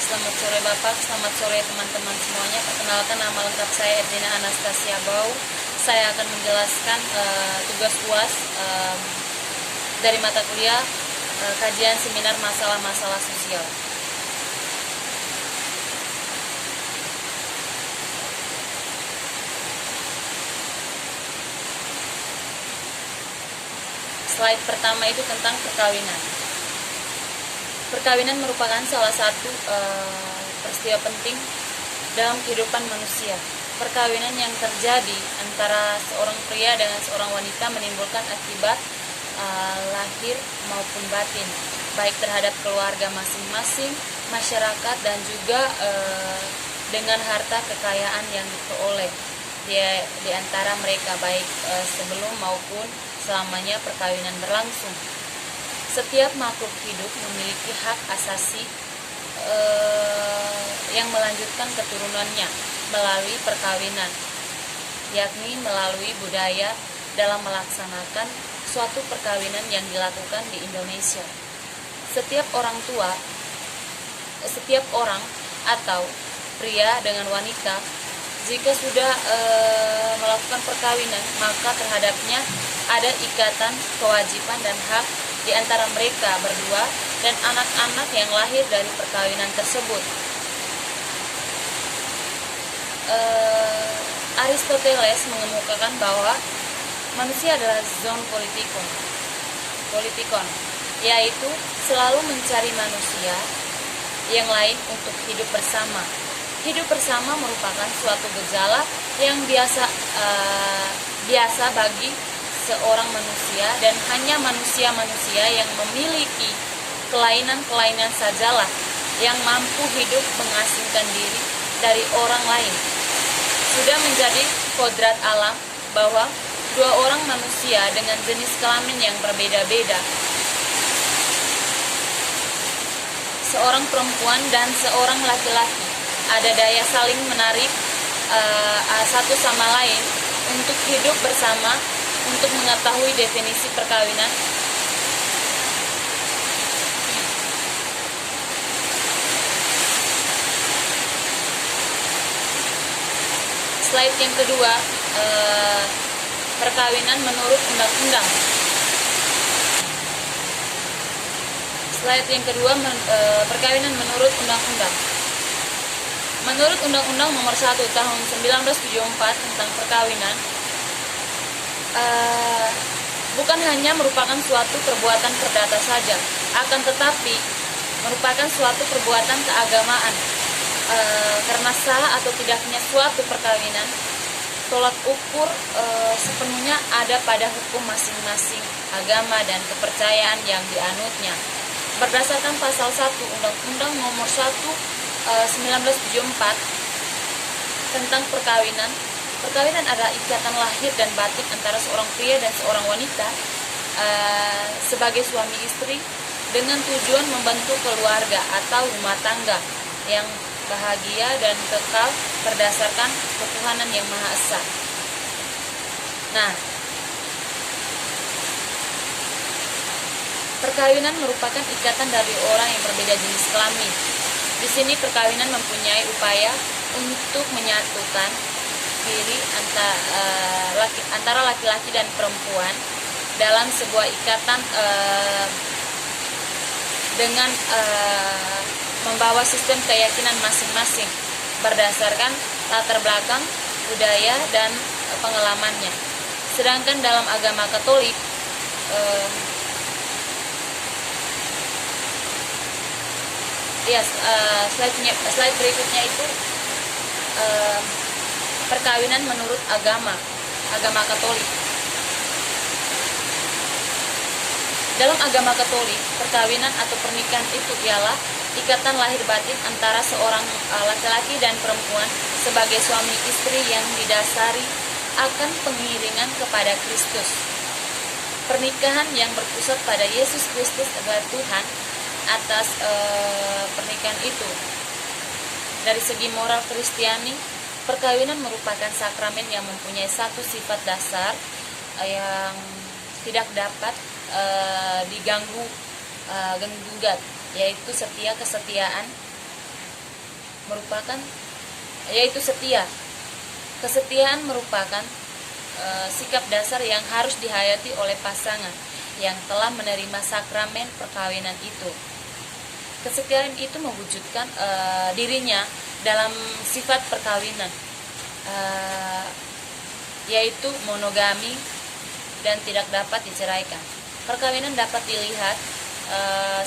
Selamat sore Bapak, selamat sore teman-teman semuanya. Perkenalkan, nama lengkap saya Edina Anastasia Bau. Saya akan menjelaskan tugas UAS dari mata kuliah kajian seminar masalah-masalah sosial. Slide pertama itu tentang perkawinan. Perkawinan merupakan salah satu peristiwa penting dalam kehidupan manusia. Perkawinan yang terjadi antara seorang pria dengan seorang wanita menimbulkan akibat lahir maupun batin, baik terhadap keluarga masing-masing, masyarakat, dan juga dengan harta kekayaan yang diperoleh di antara mereka, baik sebelum maupun selamanya perkawinan berlangsung. Setiap makhluk hidup memiliki hak asasi yang melanjutkan keturunannya melalui perkawinan, yakni melalui budaya dalam melaksanakan suatu perkawinan yang dilakukan di Indonesia. Setiap orang atau pria dengan wanita, jika sudah melakukan perkawinan, maka terhadapnya ada ikatan, kewajiban, dan hak di antara mereka berdua dan anak-anak yang lahir dari perkawinan tersebut. Aristoteles mengemukakan bahwa manusia adalah zoon politikon, yaitu selalu mencari manusia yang lain untuk hidup bersama. Hidup bersama merupakan suatu gejala yang biasa bagi seorang manusia, dan hanya manusia-manusia yang memiliki kelainan-kelainan sajalah yang mampu hidup mengasingkan diri dari orang lain. Sudah menjadi kodrat alam bahwa dua orang manusia dengan jenis kelamin yang berbeda-beda, seorang perempuan dan seorang laki-laki, ada daya saling menarik satu sama lain untuk hidup bersama. Untuk mengetahui definisi perkawinan, slide yang kedua, perkawinan menurut undang-undang. Slide yang kedua, perkawinan menurut undang-undang. Menurut Undang-Undang Nomor 1 Tahun 1974 tentang perkawinan, bukan hanya merupakan suatu perbuatan perdata saja, akan tetapi merupakan suatu perbuatan keagamaan. Karena sah atau tidaknya suatu perkawinan, tolak ukur sepenuhnya ada pada hukum masing-masing agama dan kepercayaan yang dianutnya. Berdasarkan pasal 1 Undang-Undang Nomor 1 1974 tentang perkawinan, perkawinan adalah ikatan lahir dan batin antara seorang pria dan seorang wanita sebagai suami istri dengan tujuan membentuk keluarga atau rumah tangga yang bahagia dan kekal berdasarkan ketuhanan yang Maha Esa. Nah, perkawinan merupakan ikatan dari orang yang berbeda jenis kelamin. Di sini perkawinan mempunyai upaya untuk menyatukan diri antara laki-laki dan perempuan dalam sebuah ikatan dengan membawa sistem keyakinan masing-masing berdasarkan latar belakang, budaya, dan pengalamannya. Sedangkan dalam agama Katolik, slide berikutnya itu perkawinan menurut agama Katolik. Dalam agama Katolik, perkawinan atau pernikahan itu ialah ikatan lahir batin antara seorang laki-laki dan perempuan sebagai suami istri yang didasari akan pengiringan kepada Kristus. Pernikahan yang berpusat pada Yesus Kristus adalah Tuhan atas pernikahan itu. Dari segi moral Kristiani, perkawinan merupakan sakramen yang mempunyai satu sifat dasar yang tidak dapat diganggu gugat, yaitu kesetiaan merupakan yaitu setia. Kesetiaan merupakan sikap dasar yang harus dihayati oleh pasangan yang telah menerima sakramen perkawinan itu. Kesetiaan itu mewujudkan dirinya dalam sifat perkawinan, yaitu monogami dan tidak dapat diceraikan. Perkawinan dapat dilihat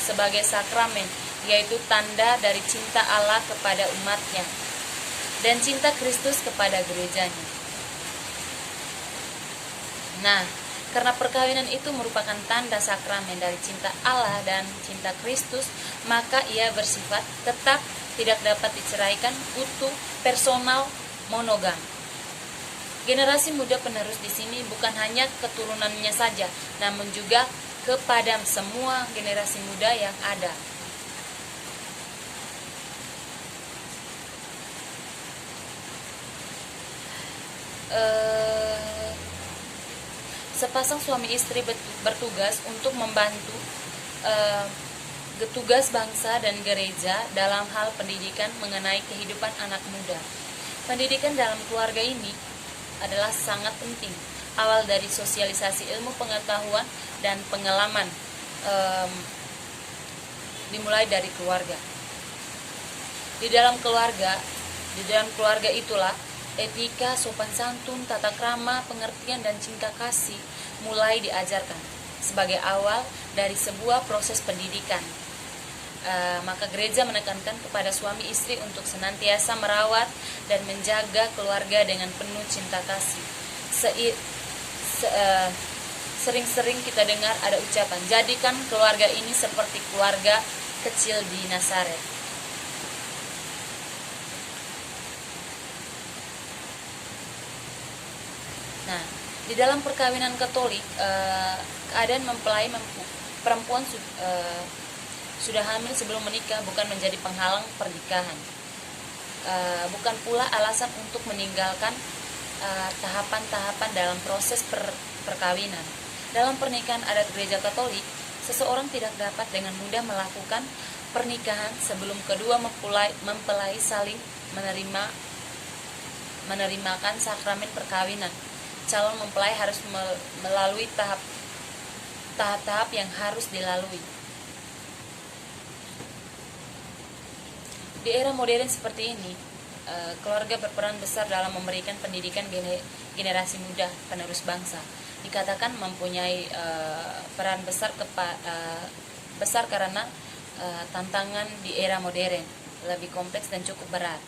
sebagai sakramen, yaitu tanda dari cinta Allah kepada umatnya dan cinta Kristus kepada gerejanya. Nah, karena perkawinan itu merupakan tanda sakramen dari cinta Allah dan cinta Kristus, maka ia bersifat tetap, tidak dapat diceraikan, utuh, personal, monogam. Generasi muda penerus di sini bukan hanya keturunannya saja, namun juga kepada semua generasi muda yang ada. Sepasang suami istri bertugas untuk membantu tugas bangsa dan gereja dalam hal pendidikan mengenai kehidupan anak muda. Pendidikan dalam keluarga ini adalah sangat penting. Awal dari sosialisasi ilmu pengetahuan dan pengalaman dimulai dari keluarga. Di dalam keluarga itulah etika, sopan santun, tata krama, pengertian, dan cinta kasih mulai diajarkan sebagai awal dari sebuah proses pendidikan. Maka gereja menekankan kepada suami istri untuk senantiasa merawat dan menjaga keluarga dengan penuh cinta kasih. Sering-sering kita dengar ada ucapan, jadikan keluarga ini seperti keluarga kecil di Nazaret. Nah, di dalam perkawinan Katolik, keadaan mempelai perempuan sudah hamil sebelum menikah bukan menjadi penghalang pernikahan, bukan pula alasan untuk meninggalkan tahapan-tahapan dalam proses perkawinan. Dalam pernikahan adat gereja Katolik, seseorang tidak dapat dengan mudah melakukan pernikahan sebelum kedua mempelai saling menerimakan sakramen perkawinan. Calon mempelai harus melalui tahap-tahap yang harus dilalui. Di era modern seperti ini, keluarga berperan besar dalam memberikan pendidikan generasi muda penerus bangsa. Dikatakan mempunyai peran besar karena tantangan di era modern lebih kompleks dan cukup berat.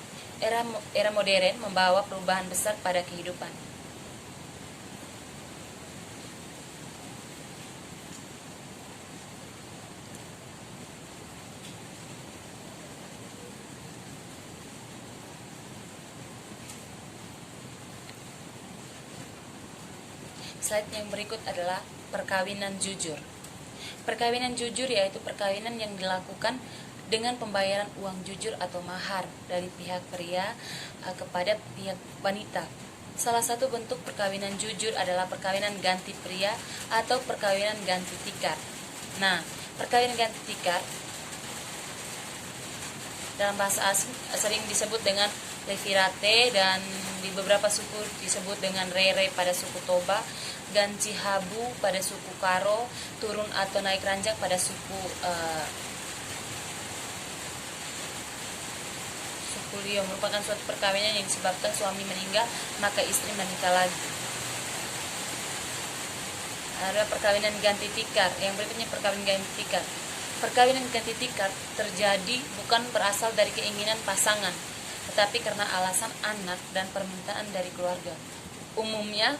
Era modern membawa perubahan besar pada kehidupan. Slide yang berikut adalah perkawinan jujur. Perkawinan jujur yaitu perkawinan yang dilakukan dengan pembayaran uang jujur atau mahar dari pihak pria kepada pihak wanita. Salah satu bentuk perkawinan jujur adalah perkawinan ganti pria atau perkawinan ganti tikar. Nah, perkawinan ganti tikar dalam bahasa asing sering disebut dengan levirate, dan di beberapa suku disebut dengan rere pada suku Toba, ganci habu pada suku Karo, turun atau naik ranjang pada suku Lio. Merupakan suatu perkawinan yang disebabkan suami meninggal maka istri menikah lagi. Ada perkawinan ganti tikar. Yang berikutnya perkawinan ganti tikar. Perkawinan ganti tikar terjadi bukan berasal dari keinginan pasangan, tetapi karena alasan anak dan permintaan dari keluarga. Umumnya,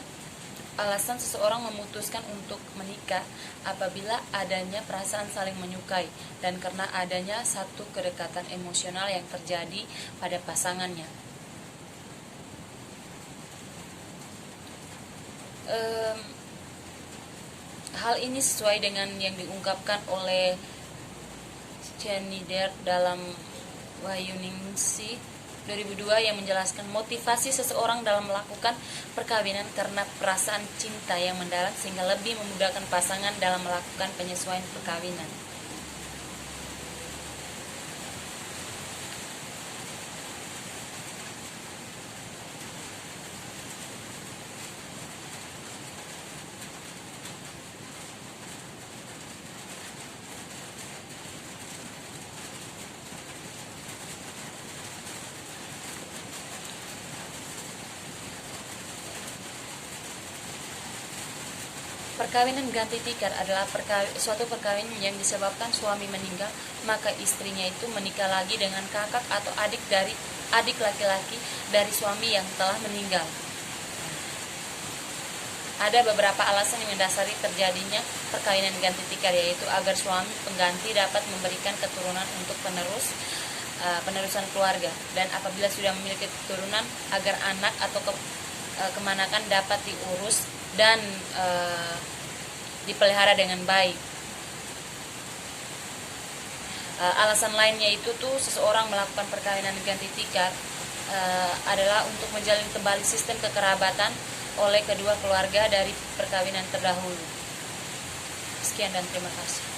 alasan seseorang memutuskan untuk menikah apabila adanya perasaan saling menyukai dan karena adanya satu kedekatan emosional yang terjadi pada pasangannya. Hal ini sesuai dengan yang diungkapkan oleh Schneider dalam Wahyuningsih 2002 yang menjelaskan motivasi seseorang dalam melakukan perkawinan karena perasaan cinta yang mendalam sehingga lebih memudahkan pasangan dalam melakukan penyesuaian perkawinan. perkawinan ganti tikar adalah suatu perkawinan yang disebabkan suami meninggal, maka istrinya itu menikah lagi dengan kakak atau adik laki-laki dari suami yang telah meninggal. Ada beberapa alasan yang mendasari terjadinya perkawinan ganti tikar, yaitu agar suami pengganti dapat memberikan keturunan untuk penerusan keluarga, dan apabila sudah memiliki keturunan agar anak atau kemanakan dapat diurus dan dipelihara dengan baik. Alasan lainnya itu seseorang melakukan perkawinan ganti tikar adalah untuk menjalin kembali sistem kekerabatan oleh kedua keluarga dari perkawinan terdahulu. Sekian dan terima kasih.